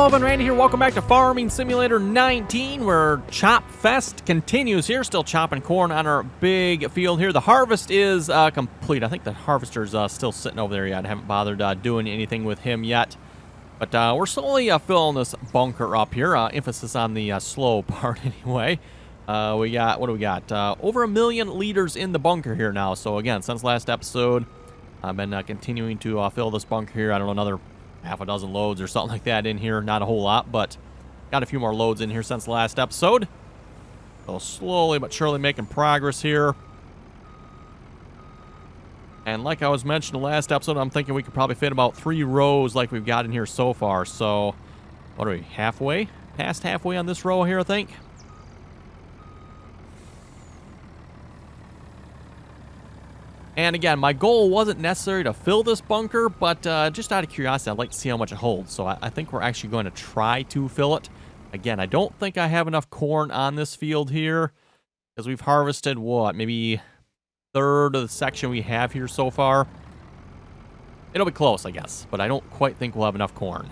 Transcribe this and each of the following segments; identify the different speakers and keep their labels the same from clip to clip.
Speaker 1: Hello, everyone, Randy here. Welcome back to Farming Simulator 19, where Chop Fest continues here. Still chopping corn on our big field here. The harvest is complete. I think the harvester's still sitting over there yet. I haven't bothered doing anything with him yet. But we're slowly filling this bunker up here. Emphasis on the slow part anyway. We got, what do we got? Over 1 million liters in the bunker here now. So again, since last episode, I've been continuing to fill this bunker here. I don't know, another half a dozen loads or something like that in here. Not a whole lot, but got a few more loads in here since the last episode. So slowly but surely making progress here. And like I was mentioning the last episode, I'm thinking we could probably fit about 3 rows like we've got in here so far. So, what are we, halfway? Past halfway on this row here, I think. And again, my goal wasn't necessarily to fill this bunker, but just out of curiosity, I'd like to see how much it holds. So I think we're actually going to try to fill it. Again, I don't think I have enough corn on this field here, because we've harvested, what, maybe 1/3 of the section we have here so far. It'll be close, I guess, but I don't quite think we'll have enough corn.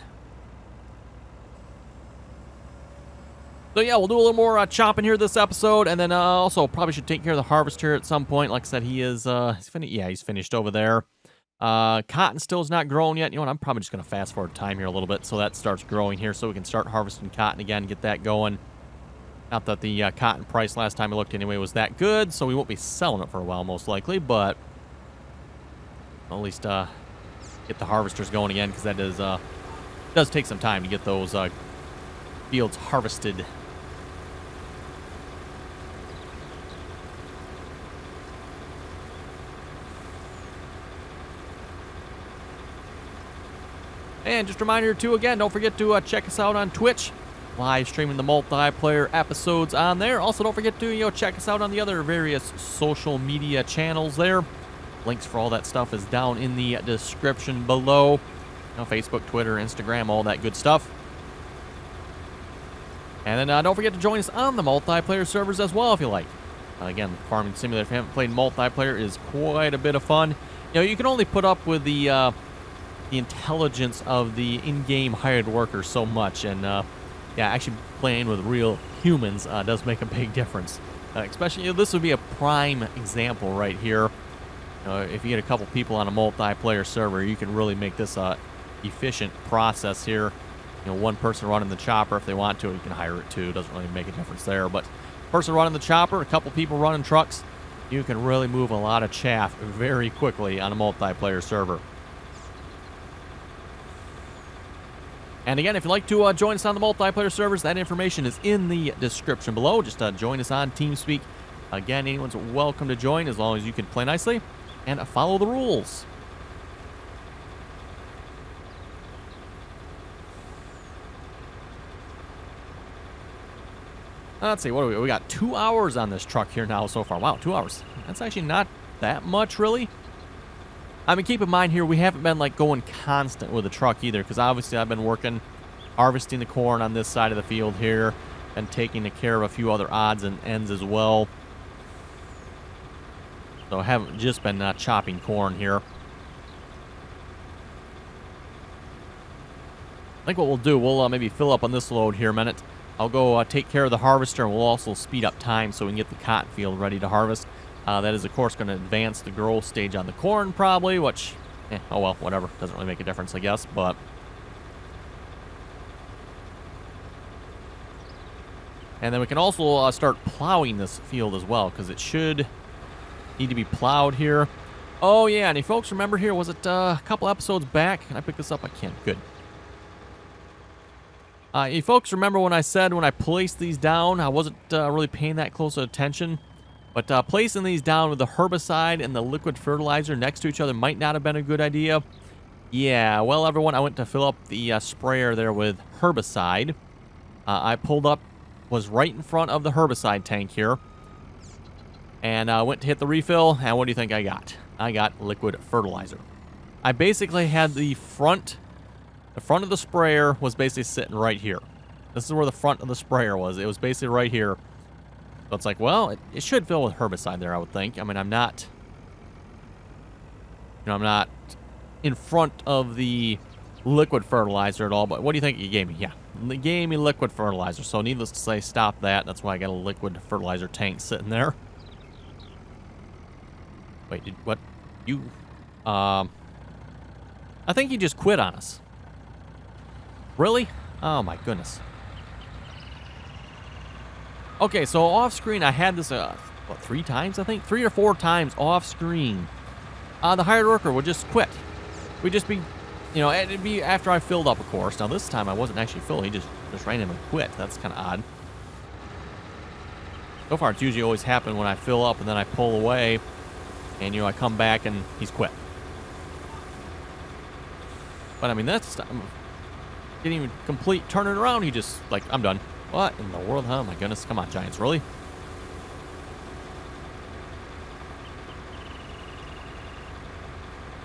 Speaker 1: So yeah, we'll do a little more chopping here this episode, and then also probably should take care of the harvester at some point. Like I said, he is he's finished over there. Cotton still is not grown yet. You know what? I'm probably just going to fast forward time here a little bit so that starts growing here, so we can start harvesting cotton again, get that going. Not that the cotton price last time I looked anyway was that good, so we won't be selling it for a while most likely, but at least get the harvesters going again, because that is does take some time to get those fields harvested. And just a reminder too, again, don't forget to check us out on Twitch, live streaming the multiplayer episodes on there. Also, don't forget to check us out on the other various social media channels there. Links for all that stuff is down in the description below. Facebook, Twitter, Instagram, all that good stuff. And then don't forget to join us on the multiplayer servers as well if you like. Again, Farming Simulator, if you haven't played multiplayer, is quite a bit of fun. You can only put up with the intelligence of the in-game hired workers so much, and yeah, actually playing with real humans does make a big difference. Especially, this would be a prime example right here. If you get a couple people on a multiplayer server, you can really make this a efficient process here. One person running the chopper, if they want to, you can hire it too. Doesn't really make a difference there, but person running the chopper, a couple people running trucks, you can really move a lot of chaff very quickly on a multiplayer server. And again, if you'd like to join us on the multiplayer servers, that information is in the description below. Just join us on TeamSpeak. Again, anyone's welcome to join as long as you can play nicely and follow the rules. Let's see, what do we got 2 hours on this truck here now so far. Wow, 2 hours. That's actually not that much, really. I mean, keep in mind here, we haven't been like going constant with the truck either, because obviously I've been working, harvesting the corn on this side of the field here, and taking care of a few other odds and ends as well. So I haven't just been chopping corn here. I think what we'll do, we'll maybe fill up on this load here a minute. I'll go take care of the harvester, and we'll also speed up time so we can get the cotton field ready to harvest. That is, of course, going to advance the growth stage on the corn, probably, which, oh well, whatever. Doesn't really make a difference, I guess, but... And then we can also start plowing this field as well, because it should need to be plowed here. Oh, yeah, and if folks remember here, was it a couple episodes back? Can I pick this up? I can't. Good. You folks remember when I said when I placed these down, I wasn't really paying that close attention? But placing these down with the herbicide and the liquid fertilizer next to each other might not have been a good idea. Yeah, well, everyone, I went to fill up the sprayer there with herbicide. I pulled up, was right in front of the herbicide tank here. And I went to hit the refill, and what do you think I got? I got liquid fertilizer. I basically had the front of the sprayer was basically sitting right here. This is where the front of the sprayer was. It was basically right here. So it's like, well, it should fill with herbicide there, I would think. I mean, I'm not in front of the liquid fertilizer at all, but what do you think you gave me? Yeah, you gave me liquid fertilizer, so needless to say, stop that. That's why I got a liquid fertilizer tank sitting there. Wait, what? You, I think you just quit on us. Really? Oh my goodness. Okay, so off screen, I had this, what, 3 times, I think? 3 or 4 times off screen. The hired worker would just quit. We'd just be, you know, it'd be after I filled up, of course. Now, this time I wasn't actually filling. He just randomly quit. That's kind of odd. So far, it's usually always happened when I fill up and then I pull away. And, you know, I come back and he's quit. But, I mean, that's, didn't even complete turning around. He just, like, I'm done. What in the world? Oh, my goodness. Come on, Giants. Really?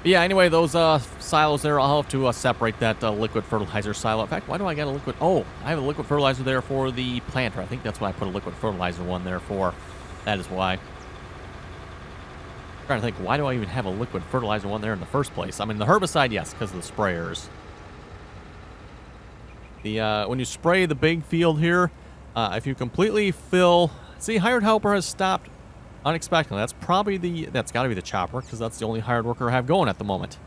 Speaker 1: Yeah, anyway, those silos there, I'll have to separate that liquid fertilizer silo. In fact, why do I got a liquid? Oh, I have a liquid fertilizer there for the planter. I think that's why I put a liquid fertilizer one there for. That is why. I'm trying to think, why do I even have a liquid fertilizer one there in the first place? I mean, the herbicide, yes, because of the sprayers. The when you spray the big field here, if you completely fill... See, hired helper has stopped unexpectedly. That's probably that's got to be the chopper, because that's the only hired worker I have going at the moment.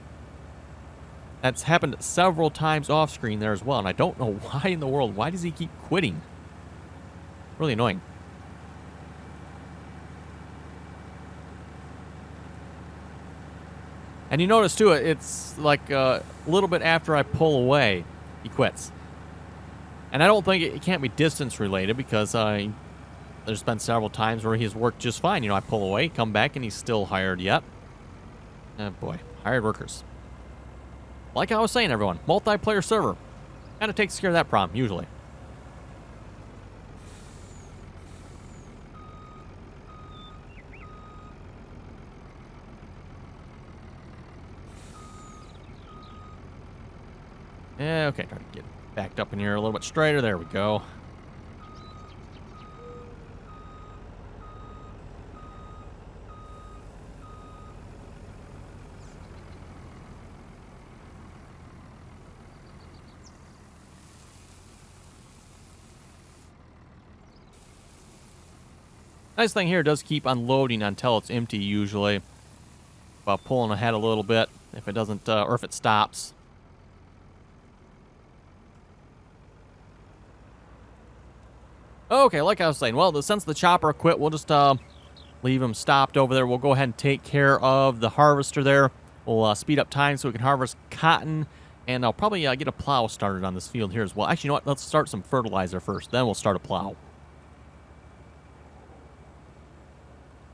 Speaker 1: That's happened several times off screen there as well, and I don't know why in the world. Why does he keep quitting? Really annoying. And you notice too, it's like a little bit after I pull away, he quits. And I don't think it can't be distance related, because there's been several times where he's worked just fine. You know, I pull away, come back, and he's still hired yet. Oh boy, hired workers. Like I was saying, everyone, multiplayer server kind of takes care of that problem, usually. Yeah, okay, try to get backed up in here a little bit straighter. There we go. Nice thing here, it does keep unloading until it's empty usually. While pulling ahead a little bit if it doesn't, or if it stops. Okay, like I was saying, well, since the chopper quit, we'll just leave him stopped over there. We'll go ahead and take care of the harvester there. We'll speed up time so we can harvest cotton. And I'll probably get a plow started on this field here as well. Actually, you know what? Let's start some fertilizer first. Then we'll start a plow.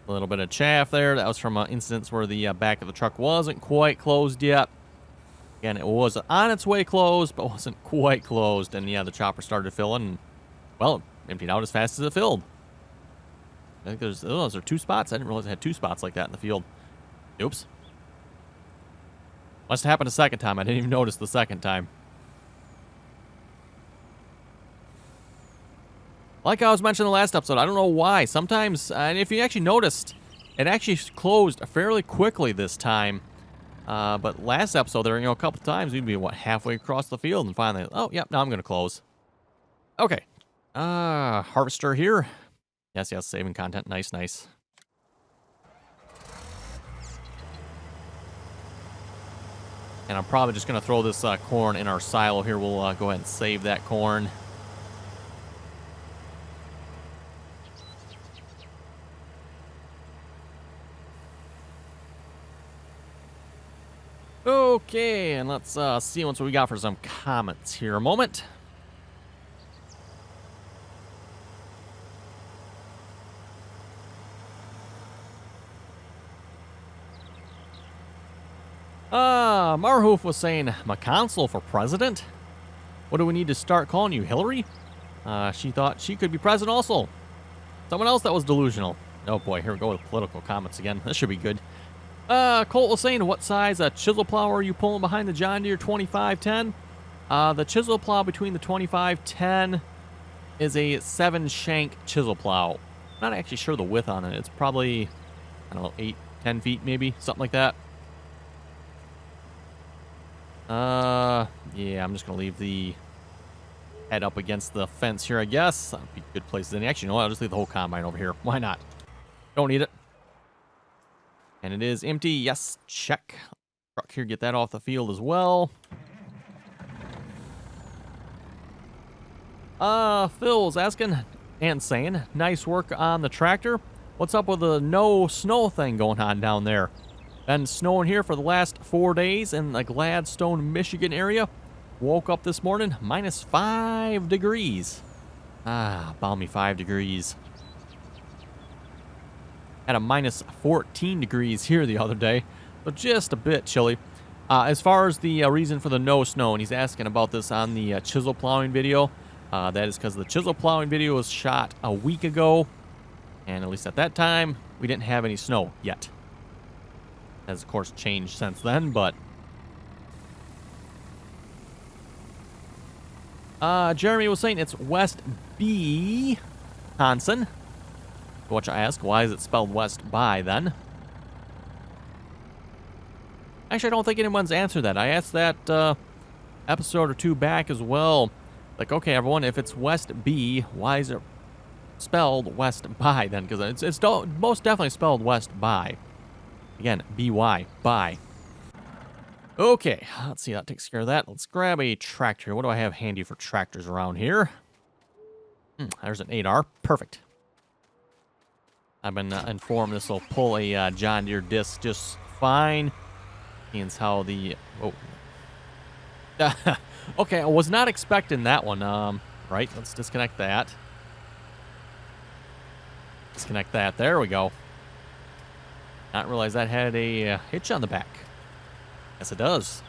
Speaker 1: A little bit of chaff there. That was from an instance where the back of the truck wasn't quite closed yet. Again, it was on its way closed, but wasn't quite closed. And yeah, the chopper started filling. And, well, emptied out as fast as it filled. I think those are 2 spots. I didn't realize it had 2 spots like that in the field. Oops. Must have happened a second time. I didn't even notice the second time. Like I was mentioning in the last episode, I don't know why. Sometimes, and if you actually noticed, it actually closed fairly quickly this time. But last episode, there, you know, a couple times, we'd be, what, halfway across the field, and finally, oh, yep, now I'm going to close. Okay. Harvester here. Yes, saving content. Nice, nice. And I'm probably just going to throw this corn in our silo here. We'll go ahead and save that corn. Okay, and let's see what we got for some comments here. A moment. Marhoof was saying, McConsell for president? What do we need to start calling you, Hillary? She thought she could be president also. Someone else that was delusional. Oh boy, here we go with political comments again. This should be good. Colt was saying, what size chisel plow are you pulling behind the John Deere 2510? The chisel plow between the 2510 is a 7-shank chisel plow. I'm not actually sure the width on it. It's probably, I don't know, 8, 10 feet maybe, something like that. Yeah, I'm just gonna leave the head up against the fence here, I guess. That'd be a good place. Then actually, you know what? I'll just leave the whole combine over here. Why not? Don't need it. And it is empty. Yes, check. Truck here, get that off the field as well. Phil's asking and saying, nice work on the tractor. What's up with the no snow thing going on down there? Been snowing here for the last 4 days in the Gladstone, Michigan area. Woke up this morning, minus 5 degrees. Balmy 5 degrees. Had a minus 14 degrees here the other day, so just a bit chilly. As far as the reason for the no snow, and he's asking about this on the chisel plowing video, that is because the chisel plowing video was shot a week ago, and at least at that time, we didn't have any snow yet. Has, of course, changed since then, but... Jeremy was saying it's West B, Wisconsin. What you ask, why is it spelled West by, then? Actually, I don't think anyone's answered that. I asked that episode or 2 back as well. Like, okay, everyone, if it's West B, why is it spelled West by, then? Because it's most definitely spelled West by. Again, B-Y, by. Okay, let's see, that takes care of that. Let's grab a tractor. What do I have handy for tractors around here? There's an 8R. Perfect. I've been informed this will pull a John Deere disc just fine. Seeing how the... Oh. Okay, I was not expecting that one. Right, let's disconnect that. Disconnect that. There we go. Not realize that had a hitch on the back. Yes, it does.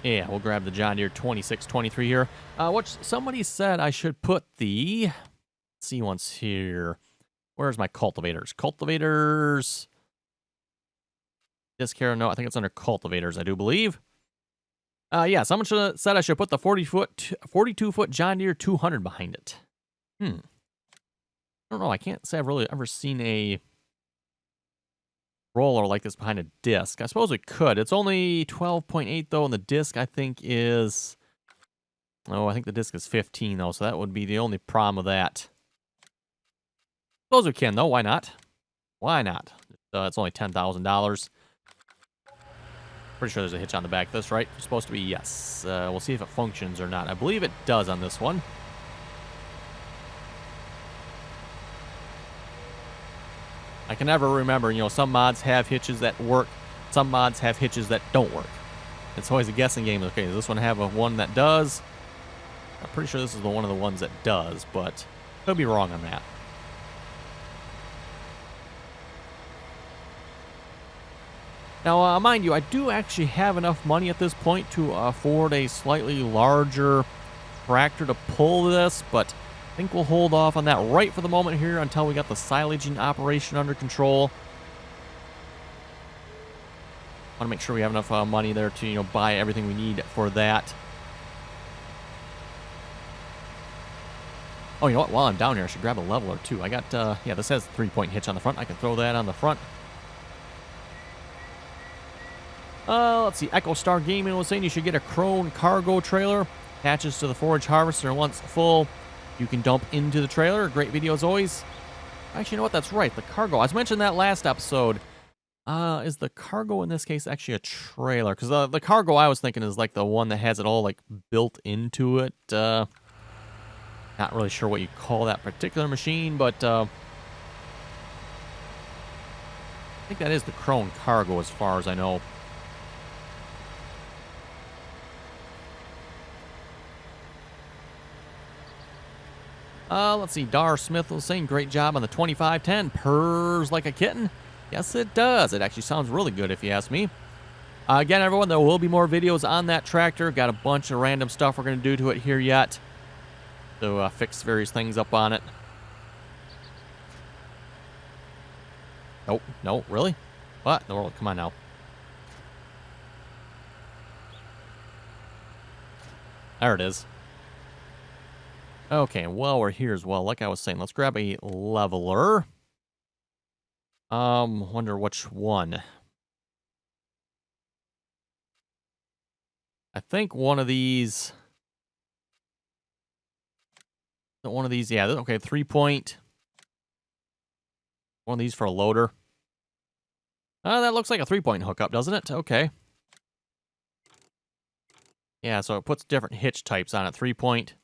Speaker 1: Yeah, we'll grab the John Deere 2623 here. Which somebody said I should put the... Let's see once here. Where's my cultivators? Cultivators... Disc here, no, I think it's under cultivators, I do believe. Yeah, someone said I should put the 42-foot John Deere 200 behind it. I don't know, I can't say I've really ever seen a roller like this behind a disc. I suppose we could. It's only 12.8 though, and the disc I think is... Oh, I think the disc is 15 though, so that would be the only problem with that. Suppose we can though, why not? Why not? It's only $10,000. Pretty sure there's a hitch on the back of this, right? It's supposed to be yes. We'll see if it functions or not. I believe it does on this one. I can never remember, you know, some mods have hitches that work, some mods have hitches that don't work. It's always a guessing game. Okay, does this one have one that does? I'm pretty sure this is one of the ones that does, but could be wrong on that. Now, mind you, I do actually have enough money at this point to afford a slightly larger tractor to pull this, but I think we'll hold off on that right for the moment here until we got the silaging operation under control. Want to make sure we have enough money there to, you know, buy everything we need for that. Oh, you know what? While I'm down here, I should grab a leveler too. I got, yeah, this has a 3-point hitch on the front. I can throw that on the front. Let's see. Echo Star Gaming was saying you should get a Crone cargo trailer. Attaches to the forage harvester, and once full, you can dump into the trailer. Great video as always. Actually, you know what? That's right. The cargo. I was mentioning that last episode. Is the cargo in this case actually a trailer? Because the cargo I was thinking is like the one that has it all like built into it. Not really sure what you call that particular machine, but I think that is the Crone cargo as far as I know. Let's see. Dar Smith was saying, great job on the 2510. Purrs like a kitten. Yes, it does. It actually sounds really good if you ask me. Again, everyone, there will be more videos on that tractor. Got a bunch of random stuff we're going to do to it here yet. So fix various things up on it. Nope. No, really? What in the world? Come on now. There it is. Okay, well, we're here as well. Like I was saying, let's grab a leveler. Wonder which one. I think one of these. One of these, yeah. Okay, 3-point. One of these for a loader. That looks like a 3-point hookup, doesn't it? Okay. Yeah, so it puts different hitch types on it. 3-point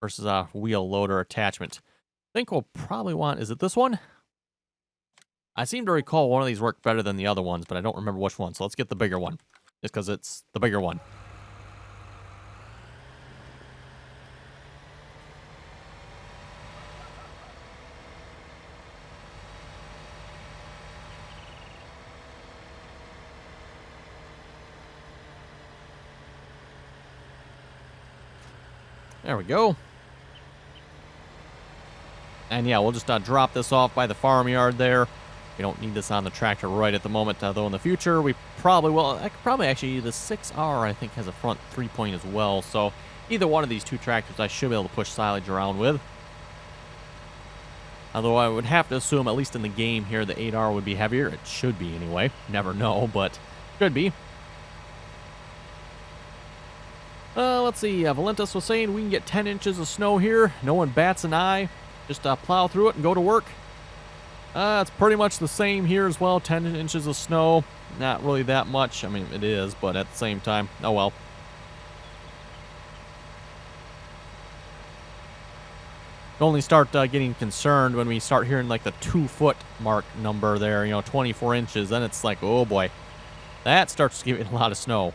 Speaker 1: versus a wheel loader attachment. I think we'll probably want, is it this one? I seem to recall one of these worked better than the other ones, but I don't remember which one. So let's get the bigger one, just because it's the bigger one. There we go. And yeah, we'll just drop this off by the farmyard there. We don't need this on the tractor right at the moment, though in the future we probably will. I could probably actually, the 6R I think has a front 3-point as well. So either one of these two tractors I should be able to push silage around with. Although I would have to assume, at least in the game here, the 8R would be heavier. It should be anyway. Never know, but should be. Let's see. Valentis was saying we can get 10 inches of snow here. No one bats an eye. Just plow through it and go to work. It's pretty much the same here as well. 10 inches of snow. Not really that much. I mean, it is, but at the same time, oh well. Only start getting concerned when we start hearing like the 2-foot mark number there, 24 inches. Then it's like, oh boy, that starts giving a lot of snow.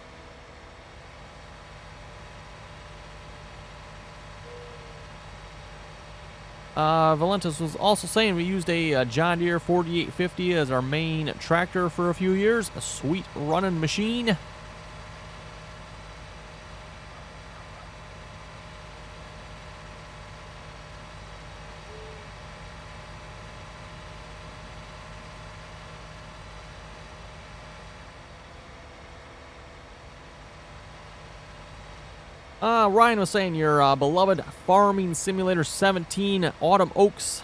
Speaker 1: Valentis was also saying we used a John Deere 4850 as our main tractor for a few years. A sweet running machine. Ryan was saying your beloved Farming Simulator 17 Autumn Oaks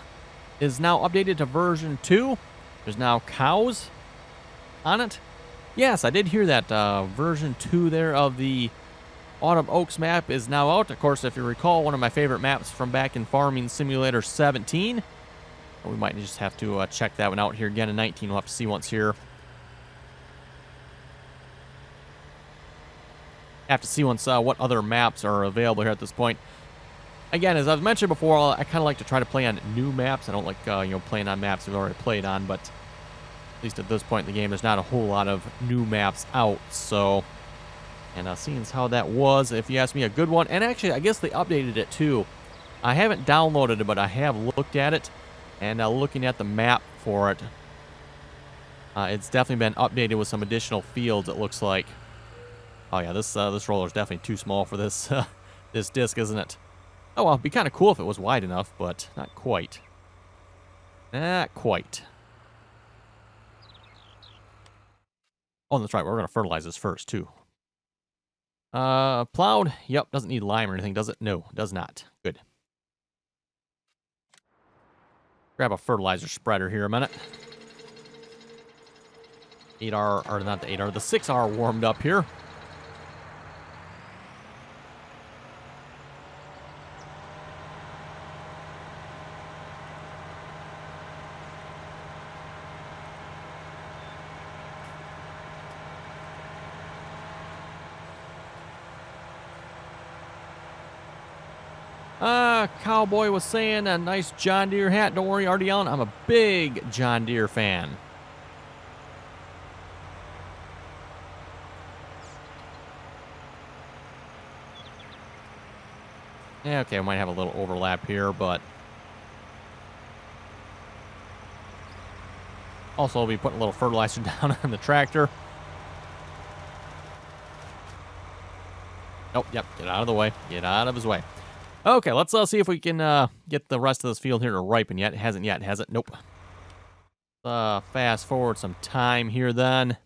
Speaker 1: is now updated to version 2. There's now cows on it. Yes, I did hear that. Version 2 there of the Autumn Oaks map is now out. Of course, if you recall, one of my favorite maps from back in Farming Simulator 17. We might just have to check that one out here again in 19. We'll have to see once here. Have to see once what other maps are available here at this point. Again, as I've mentioned before, I kind of like to try to play on new maps. I don't like playing on maps we've already played on, but at least at this point in the game, there's not a whole lot of new maps out. So, and seeing as how that was, if you ask me, a good one. And actually, I guess they updated it too. I haven't downloaded it, but I have looked at it, and looking at the map for it, it's definitely been updated with some additional fields. It looks like. Oh yeah, this roller is definitely too small for this this disc, isn't it? Oh well, it'd be kind of cool if it was wide enough, but not quite. Not quite. Oh, that's right. We're gonna fertilize this first too. Plowed. Yep, doesn't need lime or anything, does it? No, does not. Good. Grab a fertilizer spreader here a minute. 8R, or not the 8R, the 6R warmed up here. Cowboy was saying a nice John Deere hat. Don't worry, RDAllen, I'm a big John Deere fan. Yeah, okay, we might have a little overlap here, but also, I'll be putting a little fertilizer down on the tractor. Oh, yep, get out of the way. Get out of his way. Okay, let's see if we can get the rest of this field here to ripen yet. It hasn't yet, has it? Nope. Fast forward some time here then.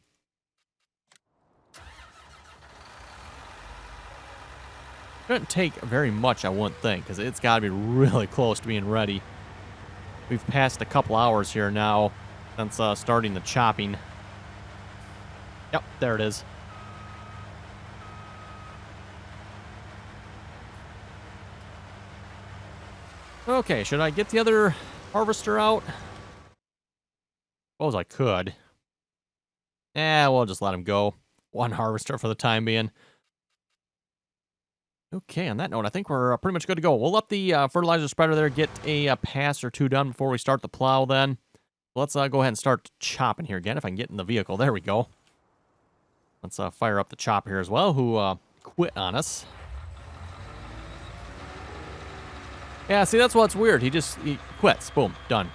Speaker 1: Shouldn't take very much, I wouldn't think, because it's got to be really close to being ready. We've passed a couple hours here now. since starting the chopping. Yep, there it is. Okay, should I get the other harvester out? Suppose I could. We'll just let him go. One harvester for the time being. Okay, on that note, I think we're pretty much good to go. We'll let the fertilizer spreader there get a pass or two done before we start the plow then. Let's go ahead and start chopping here again, if I can get in the vehicle. There we go. Let's fire up the chop here as well, who quit on us. Yeah, see, that's what's weird. He quits. Boom, done.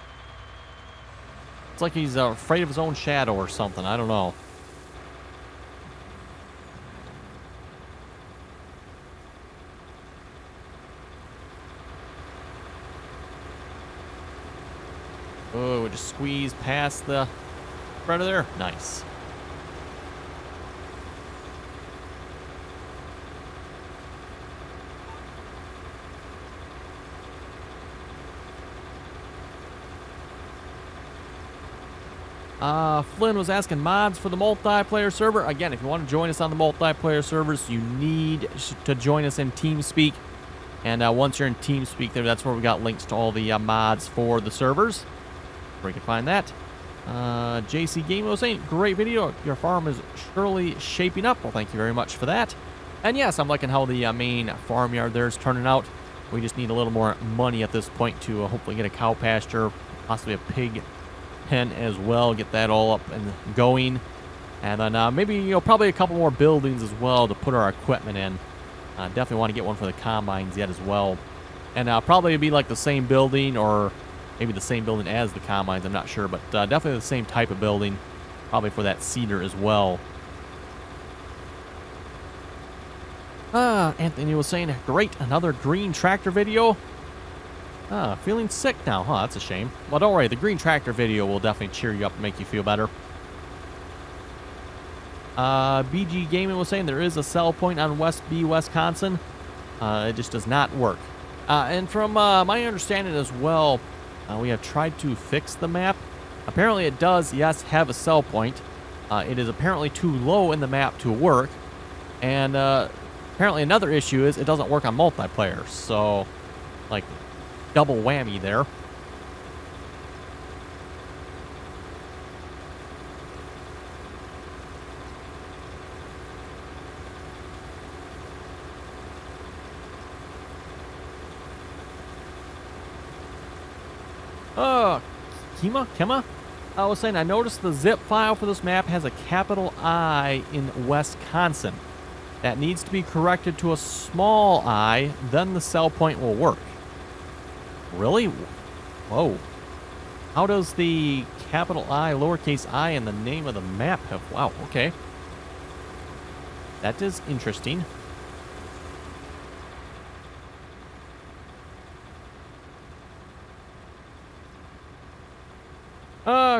Speaker 1: It's like he's afraid of his own shadow or something. I don't know. Oh, we just squeeze past the spreader there. Nice. Flynn was asking mods for the multiplayer server. Again, if you want to join us on the multiplayer servers, you need to join us in TeamSpeak. And once you're in TeamSpeak there, that's where we got links to all the mods for the servers. Where you can find that. JC Game was saying, great video. Your farm is surely shaping up. Well, thank you very much for that. And yes, I'm liking how the main farmyard there is turning out. We just need a little more money at this point to hopefully get a cow pasture, possibly a pig pen as well, get that all up and going, and then maybe probably a couple more buildings as well to put our equipment in. Definitely want to get one for the combines yet as well, and probably be like the same building or maybe the same building as the combines, I'm not sure, but definitely the same type of building, probably for that seeder as well. Anthony was saying, great, another green tractor video. Feeling sick now. Huh, that's a shame. Well, don't worry. The green tractor video will definitely cheer you up and make you feel better. BG Gaming was saying there is a sell point on West B, Wisconsin. It just does not work. And from my understanding as well, we have tried to fix the map. Apparently it does, yes, have a sell point. It is apparently too low in the map to work. And apparently another issue is it doesn't work on multiplayer. So, like, double whammy there. Kema? I was saying, I noticed the zip file for this map has a capital I in Wisconsin. That needs to be corrected to a small I, then the sell point will work. Really? Whoa. How does the capital I, lowercase I, and the name of the map have... Wow, okay. That is interesting.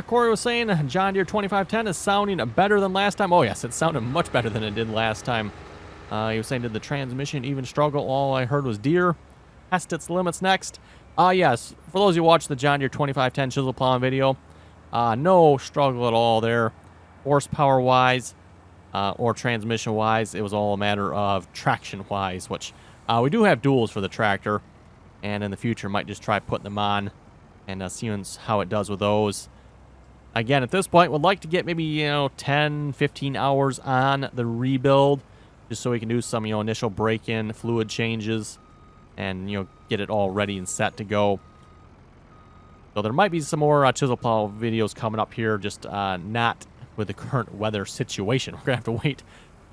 Speaker 1: Corey was saying John Deere 2510 is sounding better than last time. Oh, yes, it sounded much better than it did last time. He was saying, did the transmission even struggle? All I heard was Deere. Test its limits next. Yes, for those who watched the John Deere 2510 chisel plowing video, no struggle at all there. Horsepower-wise or transmission-wise, it was all a matter of traction-wise, which we do have duals for the tractor, and in the future might just try putting them on and seeing how it does with those. Again, at this point, would like to get maybe, 10, 15 hours on the rebuild, just so we can do some, initial break-in, fluid changes, and, get it all ready and set to go. So there might be some more chisel plow videos coming up here, just not with the current weather situation. We're going to have to wait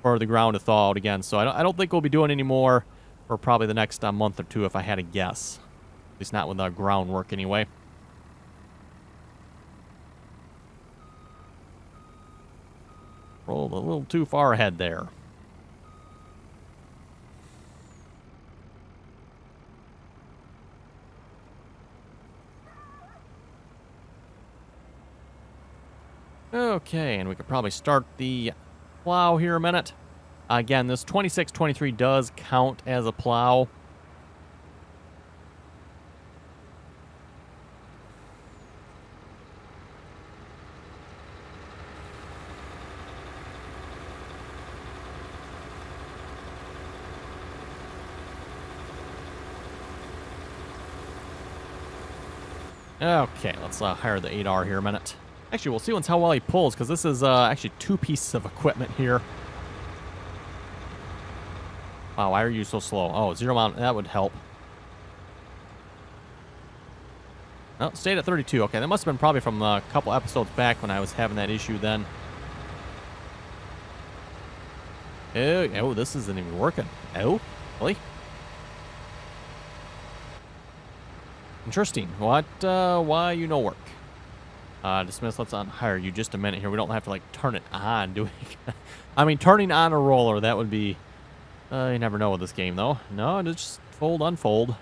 Speaker 1: for the ground to thaw out again. So I don't think we'll be doing any more for probably the next month or two, if I had to guess. At least not with the groundwork anyway. Rolled a little too far ahead there. Okay, and we could probably start the plow here a minute. Again, this 2623 does count as a plow. Okay, let's hire the 8R here a minute. Actually, we'll see once how well he pulls, because this is actually 2 pieces of equipment here. Wow, why are you so slow? Oh, 0 mount, that would help. Oh, stayed at 32. Okay, that must have been probably from a couple episodes back when I was having that issue then. Oh, this isn't even working. Oh, really? Interesting. What, why you no work? Dismiss, let's unhire you just a minute here. We don't have to, like, turn it on, do we? I mean, turning on a roller, that would be... you never know with this game, though. No, just fold, unfold.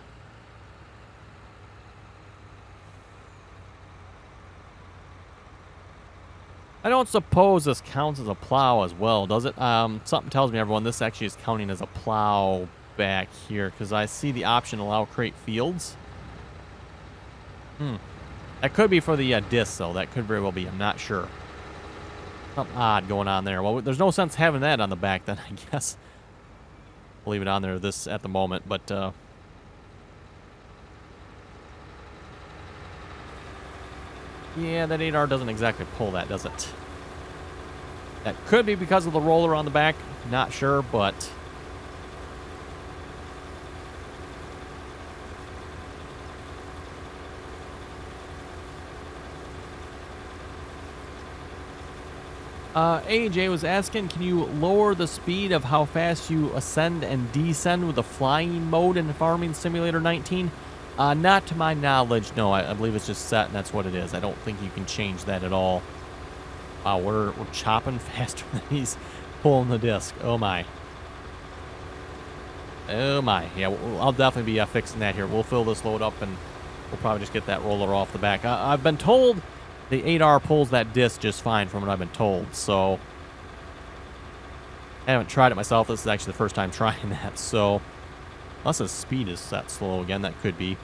Speaker 1: I don't suppose this counts as a plow as well, does it? Something tells me, everyone, this actually is counting as a plow back here, because I see the option allow create fields. That could be for the disc, though. That could very well be. I'm not sure. Something odd going on there. Well, there's no sense having that on the back, then, I guess. We'll leave it on there at the moment, but... yeah, that 8R doesn't exactly pull that, does it? That could be because of the roller on the back. Not sure, but... AJ was asking, can you lower the speed of how fast you ascend and descend with the flying mode in Farming Simulator 19? Not to my knowledge, no. I believe it's just set, and that's what it is. I don't think you can change that at all. Wow, we're chopping faster than he's pulling the disc. Oh, my. Oh, my. Yeah, I'll definitely be fixing that here. We'll fill this load up, and we'll probably just get that roller off the back. I've been told... the 8R pulls that disc just fine from what I've been told, so... I haven't tried it myself. This is actually the first time trying that, so... unless the speed is that slow again, that could be.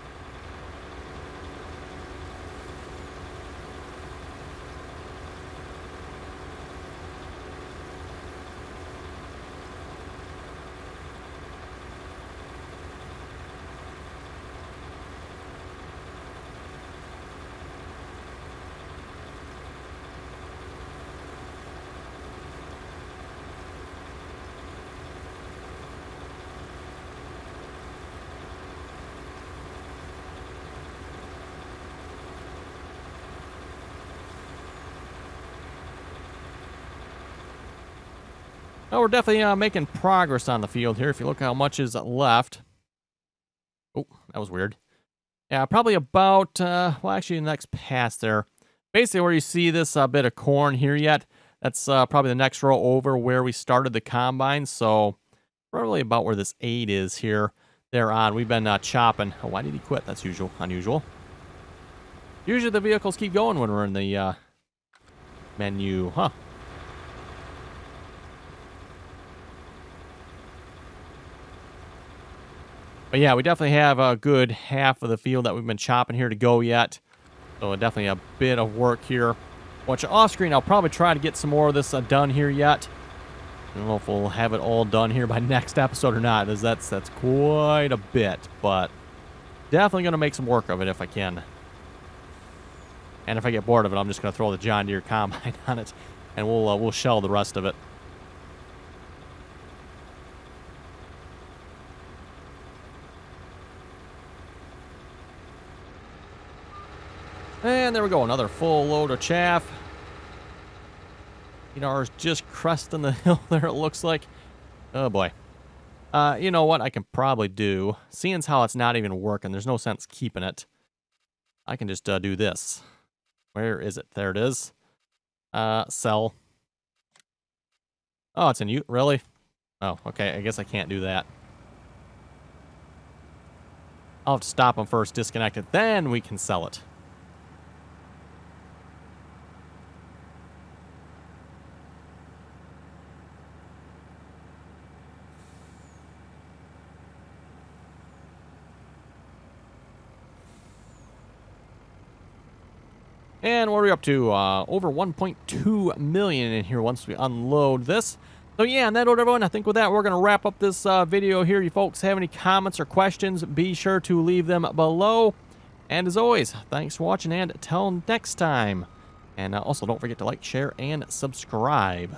Speaker 1: Well, we're definitely making progress on the field here. If you look how much is left. Oh, that was weird. Yeah, probably about, well, actually, the next pass there. Basically, where you see this bit of corn here yet, that's probably the next row over where we started the combine. So, probably about where this 8 is here. There on. We've been chopping. Oh, why did he quit? That's unusual. Usually the vehicles keep going when we're in the menu. Huh. But yeah, we definitely have a good half of the field that we've been chopping here to go yet. So definitely a bit of work here. Watch off screen, I'll probably try to get some more of this done here yet. I don't know if we'll have it all done here by next episode or not, as that's quite a bit. But definitely going to make some work of it if I can. And if I get bored of it, I'm just going to throw the John Deere Combine on it. And we'll shell the rest of it. And there we go, another full load of chaff. It's just cresting the hill there, it looks like. Oh, boy. You know what I can probably do? Seeing as how it's not even working, there's no sense keeping it. I can just do this. Where is it? There it is. Sell. Oh, it's in ute? Really? Oh, okay, I guess I can't do that. I'll have to stop them first, disconnect it, then we can sell it. And what are we up to? Over 1.2 million in here once we unload this. So yeah, on that note, everyone, I think with that, we're going to wrap up this video here. You folks have any comments or questions, be sure to leave them below. And as always, thanks for watching, and till next time. And also, don't forget to like, share, and subscribe.